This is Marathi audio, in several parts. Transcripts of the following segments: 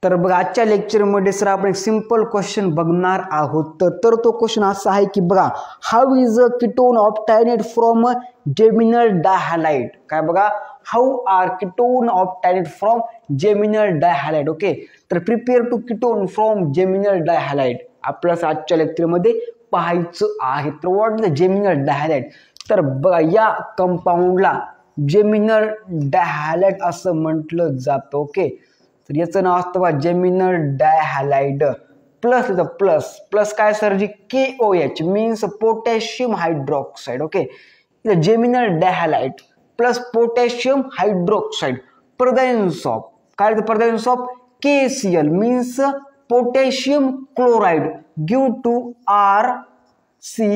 तर बघा आजच्या लेक्चरमध्ये सर आपण एक सिंपल क्वेश्चन बघणार आहोत. तर तो क्वेश्चन असा आहे की बघा, how is a ketone obtained from a geminal dihalide. काय बघा, how are ketone obtained from geminal dihalide. Okay, तर prepare to ketone from geminal dihalide आपल्याला आजच्या लेक्चरमध्ये पाहायचं आहे. तर what is the geminal dihalide. तर बघा या कंपाऊंडला जेमिनल डायहॅलाइड असं म्हटलं जातं. ओके, तर याचं नाव असतं बघा geminal dihalide. Plus plus plus काय सर जी KOH means potassium hydroxide. Okay, geminal dihalide plus potassium hydroxide presence of काय presence of KCl means potassium chloride give to RC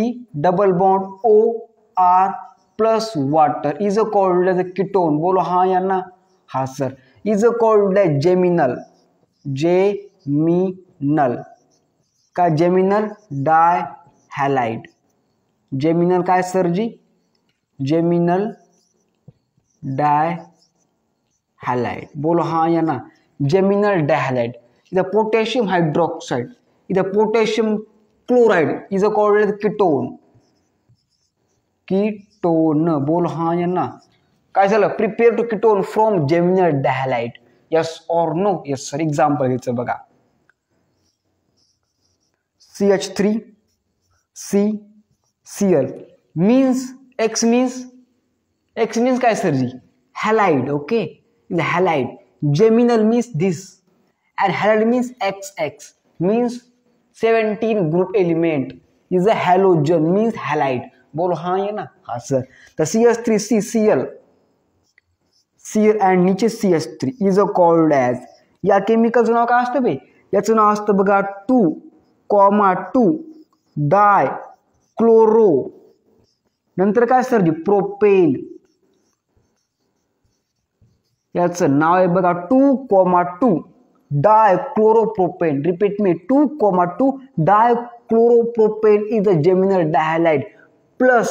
double bond OR plus water is called as a ketone. बोलो हाँ या ना. हाँ sir, is called as geminal. Geminal काय जेमिनल डायहॅलाइड. जेमिनल काय सर जी, जेमिनल डायहॅलाइड. बोलो हाँ या ना. जेमिनल डायहॅलाइड इधर पोटॅशियम हायड्रॉक्साइड इधर potassium chloride is called as ketone. Ketone. बोलो हाँ या ना. काय झालं, prepare to ketone from geminal dihalide. Yes or no. Yes sir. Example घ्यायचं बघा, CH3 CCl means X means काय सर जी, halide. Okay, halide. Geminal means this and halide means XX means 17 group element is a halogen means halide. बोलो हाँ ये ना. हाँ सर. तर CH3 CCl and नीचे CH3 is a called as. या केमिकलचं नाव काय असतं बे, याचं नाव असतं बघा 2,2 डाय क्लोरो नंतर काय सर जी प्रोपेन. याचं नाव आहे बघा 2,2 डायक्लोरोप्रोपेन. रिपीट मी 2,2 dichloropropane is a geminal dihalide plus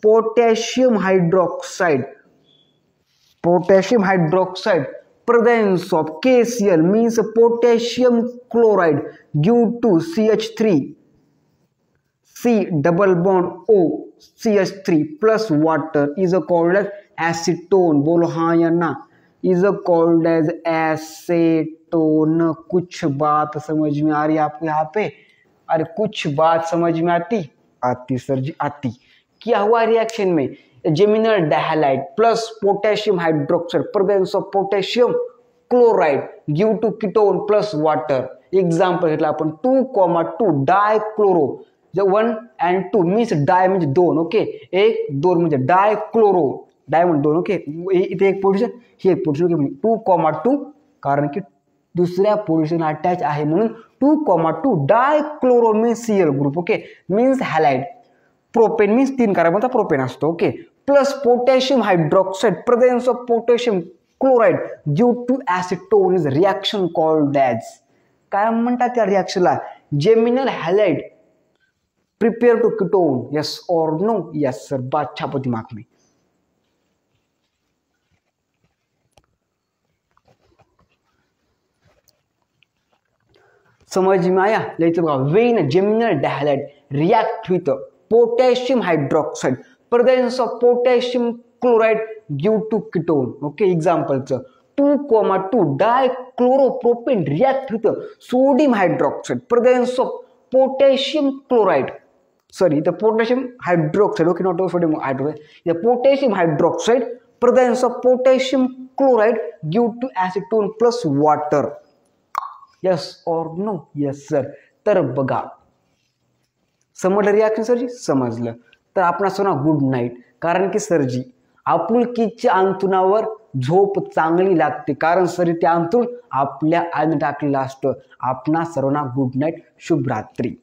potassium hydroxide. Potassium hydroxide presence of KCl means potassium chloride due to CH3 C double bond O CH3 plus water is called as acetone. बोलो हाँ या ना. is called as acetone. कुछ बात समझ में आ रही है आपको यहाँ पे? अरे कुछ बात समझ में आती सर जी आती. क्या हुआ रिएक्शन में, geminal dihalide plus potassium hydroxide presence of potassium chloride give to ketone plus water. Example घेतलं आपण 2,2 डायक्लोरो. 1 and 2 मीन्स डाय म्हणजे 2. ओके, 1 2 म्हणजे डायक्लोरो. डाय म्हणजे 2. ओके, इथे एक पोझिशन ही एक पोझिशन. ओके, 2,2 कारण की दुसऱ्या पोझिशन अटॅच आहे म्हणून 2,2 dichloro means Cl group. Okay, means halide. Propane means 3 कार्बनचा प्रोपेन असतो. Okay, plus potassium hydroxide presence of potassium chloride due to acetone is reaction called as. काय म्हणतात त्या रिॲक्शनला, geminal halide prepare to ketone. Yes or no. Yes sir. बात छापो दिमाग में. समझ में आया. लेकिन when geminal dihalide react with potassium hydroxide presence of potassium chloride give to ketone. Okay, examples 2,2 dichloropropane react with sodium hydroxide presence of potassium chloride. Sorry, the potassium hydroxide. Okay, not sodium hydroxide. The potassium hydroxide presence of potassium chloride give to acetone plus water. Yes or no? Yes sir. तर बघा समजलं रिॲक्शन सरजी? समजलं. तर आपण असं ना गुड नाईट. कारण की सरजी आपुलकीच्या अंतुनावर झोप चांगली लागते, कारण सर ते अंतून आपल्या आईने टाकलेलं असतं. आपणा सर्वांना गुड नाईट, शुभ रात्री.